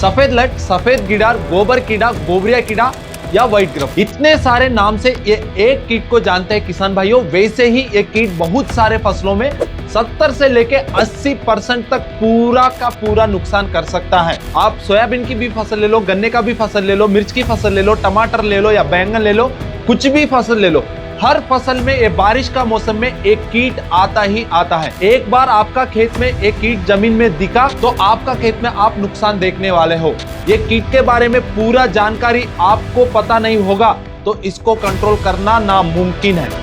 सफेद लट, सफेद गिडार, गोबर कीड़ा, गोबरिया कीड़ा या व्हाइट ग्रब, इतने सारे नाम से ये एक कीट को जानते हैं किसान भाइयों। वैसे ही ये कीट बहुत सारे फसलों में 70 से लेके 80% तक पूरा का पूरा नुकसान कर सकता है। आप सोयाबीन की भी फसल ले लो, गन्ने का भी फसल ले लो, मिर्च की फसल ले लो, टमाटर ले लो या बैंगन ले लो, कुछ भी फसल ले लो, हर फसल में ये बारिश का मौसम में एक कीट आता ही आता है। एक बार आपका खेत में एक कीट जमीन में दिखा तो आपका खेत में आप नुकसान देखने वाले हो। ये कीट के बारे में पूरा जानकारी आपको पता नहीं होगा तो इसको कंट्रोल करना नामुमकिन है।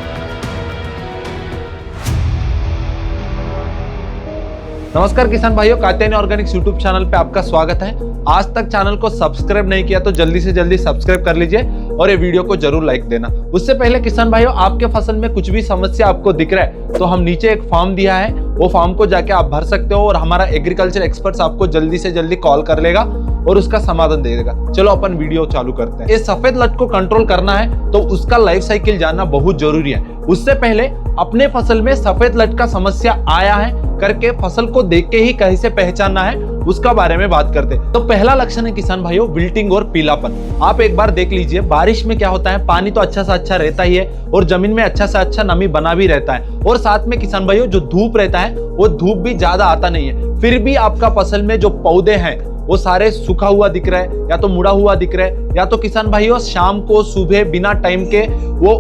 नमस्कार किसान भाइयों, कात्यायनी ऑर्गेनिक्स यूट्यूब चैनल पे आपका स्वागत है। आज तक चैनल को सब्सक्राइब नहीं किया तो जल्दी से जल्दी सब्सक्राइब कर लीजिए और ये वीडियो को जरूर लाइक देना। उससे पहले किसान भाइयों, आपके फसल में कुछ भी समस्या आपको दिख रहा है तो हम नीचे एक फॉर्म दिया है, वो फॉर्म को जाके आप भर सकते हो और हमारा एग्रीकल्चर एक्सपर्ट्स आपको जल्दी से जल्दी कॉल कर लेगा और उसका समाधान दे देगा। चलो अपन वीडियो चालू करते हैं। ये सफेद लट को कंट्रोल करना है तो उसका लाइफ साइकिल जानना बहुत जरूरी है। उससे पहले अपने फसल में सफेद लट का समस्या आया है करके फसल को देख के ही कैसे पहचानना है उसका बारे में बात करते हैं। तो पहला लक्षण है किसान भाइयों, विल्टिंग और पीलापन। आप एक बार देख लीजिए, बारिश में क्या होता है, पानी तो अच्छा से अच्छा रहता ही है और जमीन में अच्छा से अच्छा नमी बना भी रहता है और साथ में किसान भाइयों जो धूप रहता है वो धूप भी ज्यादा आता नहीं है। फिर भी आपका फसल में जो पौधे हैं वो सारे सूखा हुआ दिख रहा है या तो मुड़ा हुआ दिख रहा है या तो किसान भाइयों शाम को सुबह बिना टाइम के वो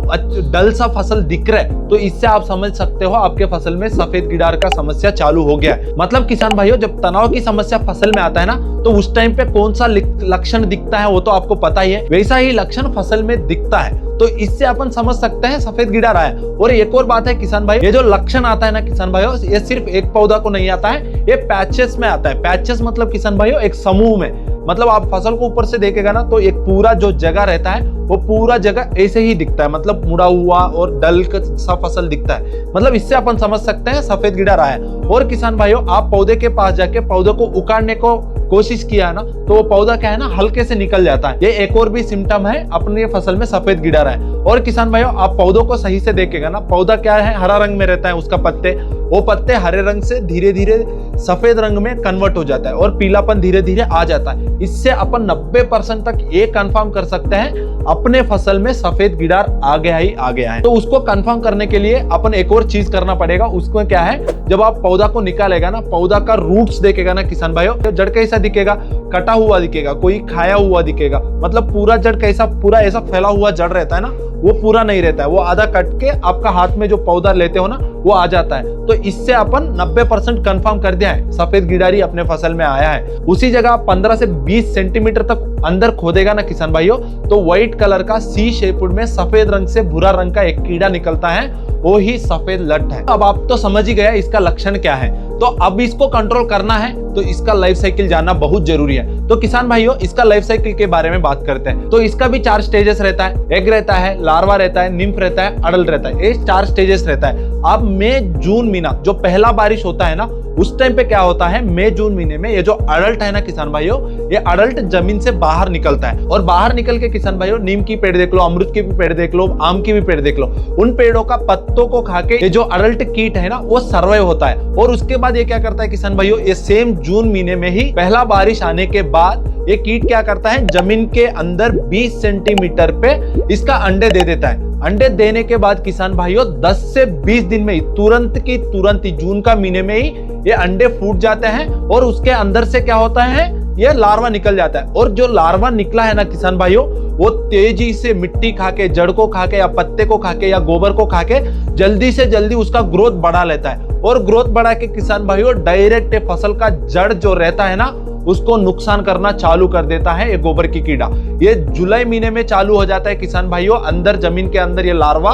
डल सा फसल दिख रहा है, तो इससे आप समझ सकते हो आपके फसल में सफेद गिडार का समस्या चालू हो गया है। मतलब किसान भाइयों, जब तनाव की समस्या फसल में आता है ना तो उस टाइम पे कौन सा लक्षण दिखता है वो तो आपको पता ही है, वैसा ही लक्षण फसल में दिखता है। तो इससे अपन समझ सकते हैं सफेद गिडार आया। और एक और बात है किसान भाई, ये जो लक्षण आता है ना किसान भाइयों, ये सिर्फ एक पौधा को नहीं आता है, ये पैचेस में आता है। पैचेस मतलब किसान भाइयों एक समूह में, मतलब आप फसल को ऊपर से देखेगा ना तो एक पूरा जो जगह रहता है वो पूरा जगह ऐसे ही दिखता है, मतलब मुड़ा हुआ और डल सा फसल दिखता है। मतलब इससे अपन समझ सकते हैं सफेद गिडार आया। और किसान भाइयों, आप पौधे के पास जाके पौधे को उखाड़ने को कोशिश किया है ना तो वो पौधा क्या है ना हल्के से निकल जाता है। ये एक और भी सिम्टम है अपने फसल में सफेद गिडार है। और किसान भाइयों, आप पौधों को सही से देखेगा ना, पौधा क्या है हरा रंग में रहता है उसका पत्ते, वो पत्ते हरे रंग से धीरे धीरे सफेद रंग में कन्वर्ट हो जाता है और पीलापन धीरे धीरे आ जाता है। इससे अपन 90% तक ये कंफर्म कर सकते हैं अपने फसल में सफेद गिडार आ गया ही आ गया है। तो उसको कंफर्म करने के लिए अपन एक और चीज करना पड़ेगा। उसमें क्या है, जब आप पौधा को निकालेगा ना, पौधा का रूट्स देखेगा ना किसान भाइयों, जड़ कैसा दिखेगा, कटा हुआ दिखेगा, कोई खाया हुआ दिखेगा। मतलब पूरा जड़ कैसा, पूरा ऐसा फैला हुआ जड़ रहता है ना, वो पूरा नहीं रहता है, वो आधा कट के आपका हाथ में जो पौधा लेते हो ना वो आ जाता है। तो इससे अपन 90% कंफर्म कर दिया है सफेद गिडारी अपने फसल में आया है। उसी जगह 15 से 20 सेंटीमीटर तक अंदर खोदेगा ना किसान भाइयों तो व्हाइट कलर का सी शेप्ड में सफेद रंग से भूरा रंग का एक कीड़ा निकलता है, वो ही सफेद लट है। अब आप तो समझ ही गया इसका लक्षण क्या है। तो अब इसको कंट्रोल करना है तो इसका लाइफ साइकिल जानना बहुत जरूरी है। तो किसान भाइयों, इसका लाइफ साइकिल के बारे में बात करते हैं। तो इसका भी 4 स्टेजेस रहता है, एग रहता है, लार्वा रहता है, निम्फ रहता है, अडल्ट रहता है। ये 4 स्टेजेस रहता है। अब मई जून महीना जो पहला बारिश होता है ना उस टाइम पे क्या होता है, मई जून महीने में ये जो अडल्ट है ना किसान भाइयों, ये अडल्ट जमीन से बाहर निकलता है और बाहर निकल के किसान भाइयों नीम की पेड़ देख लो, अमरूद की भी पेड़ देख लो, आम की भी पेड़ देख लो, उन पेड़ों का पत्तों को खा के ये जो अडल्ट कीट है ना वो सर्वाइव होता है। और उसके बाद ये क्या करता है किसान भाइयों, ये सेम जून महीने में ही पहला बारिश आने के बाद ये कीट क्या करता है, जमीन के अंदर 20 सेंटीमीटर पे इसका अंडे दे देता है। अंडे देने के बाद किसान भाइयों 10 से 20 दिन में ही तुरंत की तुरंत ही जून का महीने में ही ये अंडे फूट जाते हैं और उसके अंदर से क्या होता है, ये लार्वा निकल जाता है। और जो लार्वा निकला है ना किसान भाइयों, वो तेजी से मिट्टी खा के, जड़ को खा के या पत्ते को खा के या गोबर को खा के जल्दी से जल्दी उसका ग्रोथ बढ़ा लेता है। और ग्रोथ बढ़ा के किसान भाइयों डायरेक्ट फसल का जड़ जो रहता है ना उसको नुकसान करना चालू कर देता है ये गोबर की कीड़ा। ये जुलाई महीने में चालू हो जाता है किसान भाइयों, अंदर जमीन के अंदर ये लार्वा,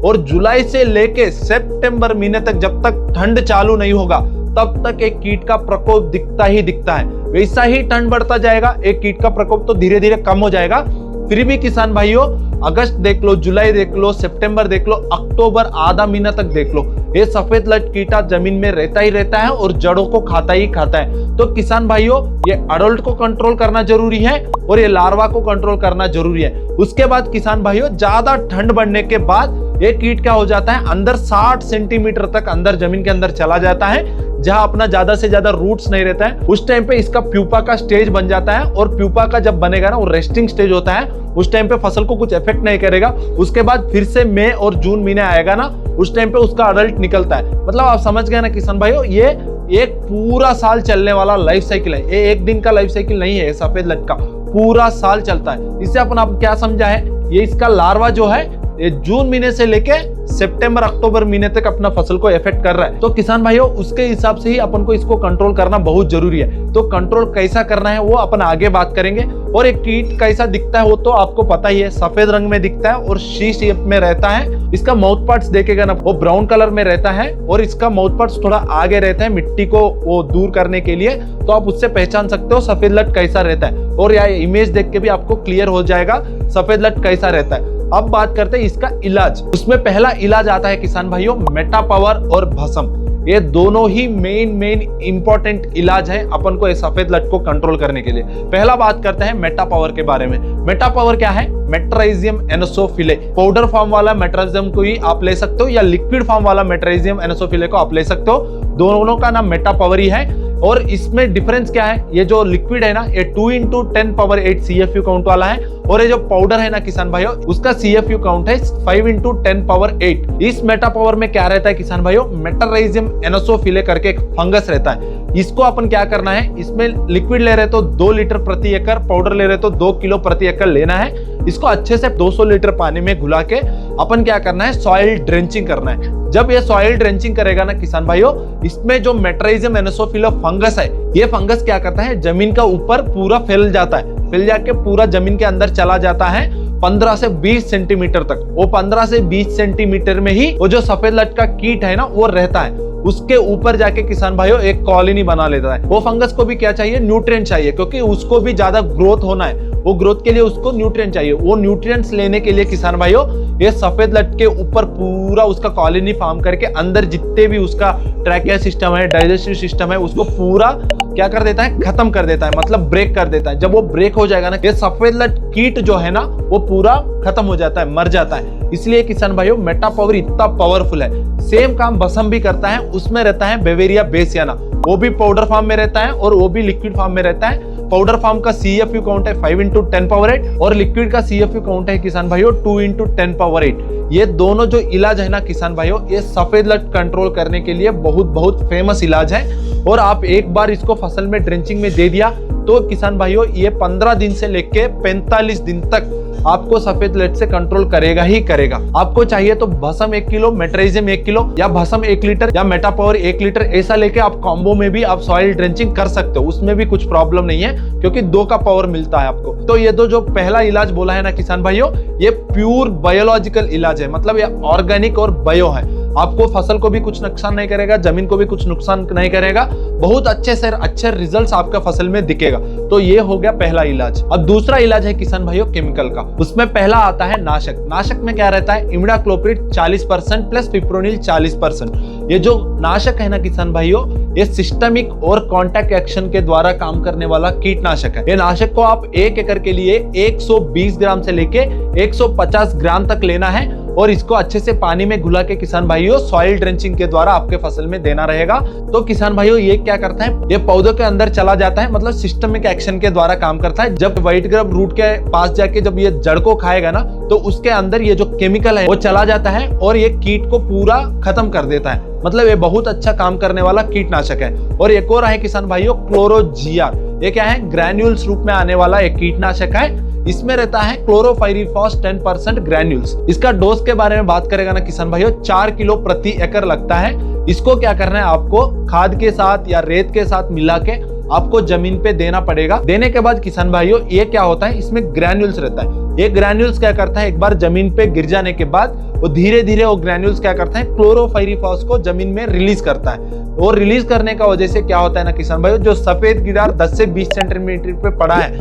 और जुलाई से लेके सितंबर महीने तक जब तक ठंड चालू नहीं होगा तब तक एक कीट का प्रकोप दिखता ही दिखता है। वैसा ही ठंड बढ़ता जाएगा, एक कीट का प्रकोप तो धीरे धीरे कम हो जाएगा। फिर भी किसान भाइयों अगस्त देख लो, जुलाई देख लो, सितंबर देख लो, अक्टूबर आधा महीना तक देख लो, ये सफेद लट कीटा जमीन में रहता ही रहता है और जड़ों को खाता ही खाता है। तो किसान भाइयों, ये अडल्ट को कंट्रोल करना जरूरी है और ये लार्वा को कंट्रोल करना जरूरी है। उसके बाद किसान भाइयों, ज्यादा ठंड बढ़ने के बाद ये कीट क्या हो जाता है, अंदर 60 सेंटीमीटर तक अंदर जमीन के अंदर चला जाता है, जहां अपना ज्यादा से ज्यादा रूट्स नहीं रहता है। उस टाइम पे इसका प्यूपा का स्टेज बन जाता है और प्यूपा का जब बनेगा ना, वो रेस्टिंग स्टेज होता है। उस टाइम पे फसल को कुछ इफेक्ट नहीं करेगा। उसके बाद फिर से मई और जून महीने आएगा ना, उस टाइम पे उसका अडल्ट निकलता है। मतलब आप समझ गए ना किसान भाइयों, ये एक पूरा साल चलने वाला लाइफ साइकिल है। ये एक दिन का लाइफ साइकिल नहीं है, सफेद लट का पूरा साल चलता है। इससे अपन आप क्या समझा है, ये इसका लार्वा जो है ये जून महीने से लेके सितंबर अक्टूबर महीने तक अपना फसल को इफेक्ट कर रहा है। तो किसान भाइयों, उसके हिसाब से ही अपन को इसको कंट्रोल करना बहुत जरूरी है। तो कंट्रोल कैसा करना है वो अपन आगे बात करेंगे। और एक कीट कैसा दिखता है वो तो आपको पता ही है, सफेद रंग में दिखता है और सी शेप में रहता है। इसका माउथ पार्ट्स देखेगा ना, वो ब्राउन कलर में रहता है और इसका माउथ पार्ट्स थोड़ा आगे रहता है मिट्टी को वो दूर करने के लिए। तो आप उससे पहचान सकते हो सफेद लट कैसा रहता है। और यह इमेज देख के भी आपको क्लियर हो जाएगा सफेद लट कैसा रहता है। अब बात करते हैं इसका इलाज। उसमें पहला इलाज आता है किसान भाइयों, मेटा पावर और भस्म। ये दोनों ही मेन इंपॉर्टेंट इलाज है अपन को इस सफेद लट को कंट्रोल करने के लिए। पहला बात करते हैं मेटा पावर के बारे में। मेटा पावर क्या है? मेट्राइजियम एनोसोफिले। पाउडर फॉर्म वाला मेट्राइजियम को ही आप ले सकते हो या लिक्विड फॉर्म वाला मेट्राइजियम एनोसोफिले को आप ले सकते हो। दोनों का नाम मेटा पावर ही है। और इसमें डिफरेंस क्या है, ये जो लिक्विड है ना, ये 2 × 10⁸ CFU काउंट वाला है। और ये जो पाउडर है ना किसान भाइयों, उसका CFU काउंट है 5 × 10⁸। इस मेटा पावर में क्या रहता है किसान भाइयों, मेटाराइजियम एनोसोफिले करके एक फंगस रहता है। इसको अपन क्या करना है, इसमें लिक्विड ले रहे तो 2 लीटर प्रति एकड़, पाउडर ले रहे तो 2 किलो प्रति एकड़ लेना है। इसको अच्छे से 200 लीटर पानी में घुला के अपन क्या करना है, सॉइल ड्रेंचिंग करना है। जब ये सॉइल ड्रेंचिंग करेगा ना किसान भाइयों, इसमें जो मेट्राइजियम एनोसोफिले फंगस है, ये फंगस क्या करता है, जमीन का ऊपर पूरा फैल जाता है, फैल जाके पूरा जमीन के अंदर चला जाता है 15 से 20 सेंटीमीटर तक। वो 15 से 20 सेंटीमीटर में ही वो जो सफेद लट का कीट है ना, वो रहता है। उसके ऊपर जाके किसान भाइयों एक कॉलोनी बना लेता है। वो फंगस को भी क्या चाहिए, न्यूट्रिएंट चाहिए, क्योंकि उसको भी ज्यादा ग्रोथ होना है। वो ग्रोथ के लिए उसको न्यूट्रिएंट चाहिए। वो न्यूट्रिएंट्स लेने के लिए किसान भाइयों, ये सफेद लट के ऊपर पूरा उसका कॉलोनी फॉर्म करके अंदर जितने भी उसका ट्रैकिया सिस्टम है, डाइजेस्टिव सिस्टम है, उसको पूरा क्या कर देता है, खत्म कर देता है, मतलब ब्रेक कर देता है। जब वो ब्रेक हो जाएगा ना, ये सफेद लट कीट जो है ना, वो पूरा खत्म हो जाता है, मर जाता है। इसलिए किसान भाइयों, मेटा पावर इतना पावरफुल है। सेम काम भस्म भी करता है। उसमें रहता है बेवेरिया बेसियाना, वो भी पाउडर फॉर्म में रहता है और वो भी लिक्विड फॉर्म में रहता है। पाउडर फॉर्म का CFU काउंट है 5 × 10⁸ और लिक्विड का CFU काउंट है किसान भाइयों 2 × 10⁸। ये दोनों जो इलाज है ना किसान भाइयों, ये सफेद लट कंट्रोल करने के लिए बहुत फेमस इलाज है। और आप एक बार इसको फसल में ड्रेंचिंग में दे दिया तो किसान भाइयों, ये 15 दिन से लेके 45 दिन तक आपको सफेद लट से कंट्रोल करेगा ही करेगा। आपको चाहिए तो भस्म 1 किलो, मेट्राइजियम 1 किलो या भस्म 1 लीटर या मेटा पावर 1 लीटर, ऐसा लेके आप कॉम्बो में भी आप सॉइल ड्रेंचिंग कर सकते हो। उसमें भी कुछ प्रॉब्लम नहीं है, क्योंकि 2 का पावर मिलता है आपको। तो ये जो पहला इलाज बोला है ना किसान भाइयों, ये प्योर बायोलॉजिकल इलाज है, मतलब ये ऑर्गेनिक और बायो है। आपको फसल को भी कुछ नुकसान नहीं करेगा, जमीन को भी कुछ नुकसान नहीं करेगा। बहुत अच्छे से अच्छे रिजल्ट्स आपका फसल में दिखेगा। तो ये हो गया पहला इलाज। अब दूसरा इलाज है किसान भाइयों केमिकल का। उसमें पहला आता है नाशक। नाशक में क्या रहता है, इमिडाक्लोप्रिड 40% प्लस फिप्रोनिल 40%। ये जो नाशक है ना किसान भाइयों, ये सिस्टमिक और कॉन्टैक्ट एक्शन के द्वारा काम करने वाला कीटनाशक है। ये नाशक को आप 1 एकड़ के लिए 120 ग्राम से लेके 150 ग्राम तक लेना है और इसको अच्छे से पानी में घुला के किसान भाइयों सॉइल ड्रेंचिंग के द्वारा आपके फसल में देना रहेगा। तो किसान भाइयों, ये क्या करता है, ये पौधों के अंदर चला जाता है, मतलब सिस्टमिक एक्शन के द्वारा काम करता है। जब व्हाइट ग्रब रूट के पास जाके जब ये जड़ को खाएगा ना, तो उसके अंदर ये जो केमिकल है वो चला जाता है और ये कीट को पूरा खत्म कर देता है। मतलब ये बहुत अच्छा काम करने वाला कीटनाशक है। और एक और है किसान भाइयों क्लोरोजीआर। ये क्या है, ग्रैन्यूल्स रूप में आने वाला एक कीटनाशक है। इसमें रहता है क्लोरोफाइरिफॉस 10% ग्रैन्यूल्स। इसका डोज के बारे में बात करेगा ना किसान भाइयों, 4 किलो प्रति एकड़ लगता है। इसको क्या करना है, आपको खाद के साथ या रेत के साथ मिला के आपको जमीन पे देना पड़ेगा। देने के बाद किसान भाइयों, ये क्या होता है, इसमें ग्रैन्यूल्स रहता है। ये ग्रैन्यूल्स क्या करता है, एक बार जमीन पे गिर जाने के बाद वो धीरे धीरे वो ग्रैन्यूल्स क्या करता है, क्लोरोफाइरिफॉस को जमीन में रिलीज करता है। और रिलीज करने का वजह से क्या होता है ना किसान भाइयों, जो सफेद गिडार 10 से 20 सेंटीमीटर पे पड़ा है,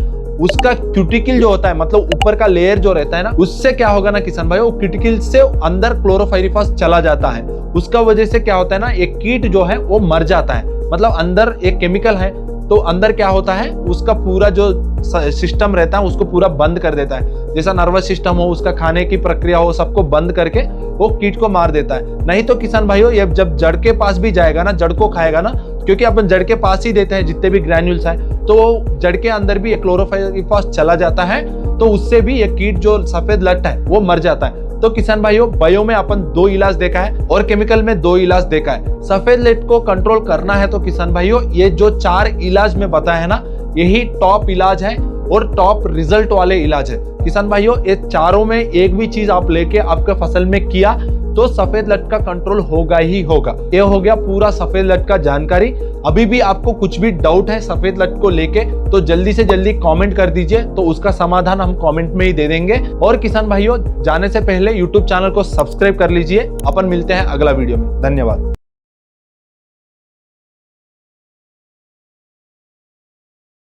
उसका क्यूटिकल जो होता है, मतलब ऊपर का लेयर जो रहता है ना, उससे क्या होगा ना किसान भाई, वो क्यूटिकल से अंदर क्लोरोफाइरिफॉस चला जाता है। उसका वजह से क्या होता है ना, एक कीट जो है वो मर जाता है। मतलब अंदर एक केमिकल है, तो अंदर क्या होता है, उसका पूरा जो सिस्टम रहता है उसको पूरा बंद कर देता है। जैसा नर्वस सिस्टम हो, उसका खाने की प्रक्रिया हो, सबको बंद करके वो कीट को मार देता है। नहीं तो किसान भाइयों, ये जब जड़ के पास भी जाएगा ना, जड़ को खाएगा ना, क्योंकि अपन जड़ के पास ही देते हैं जितने भी ग्रैन्यूल्स हैं, तो जड़ के अंदर भी एक क्लोरोफाइरिफॉस चला जाता है, तो उससे भी ये कीट जो सफेद लट है वो मर जाता है। तो किसान भाइयों, बायो में अपन 2 इलाज देखा है और केमिकल में 2 इलाज देखा है। सफेद लट को कंट्रोल करना है तो किसान भाइयों, ये जो 4 इलाज में बताया है ना, यही टॉप इलाज है और टॉप रिजल्ट वाले इलाज है। किसान भाइयों, ये चारों में एक भी चीज आप लेके आपके फसल में किया तो सफेद लट का कंट्रोल होगा ही होगा। ये हो गया पूरा सफेद लट का जानकारी। अभी भी आपको कुछ भी डाउट है सफेद लट को लेके, तो जल्दी से जल्दी कमेंट कर दीजिए, तो उसका समाधान हम कमेंट में ही दे देंगे। और किसान भाइयों, जाने से पहले यूट्यूब चैनल को सब्सक्राइब कर लीजिए। अपन मिलते हैं अगला वीडियो में। धन्यवाद।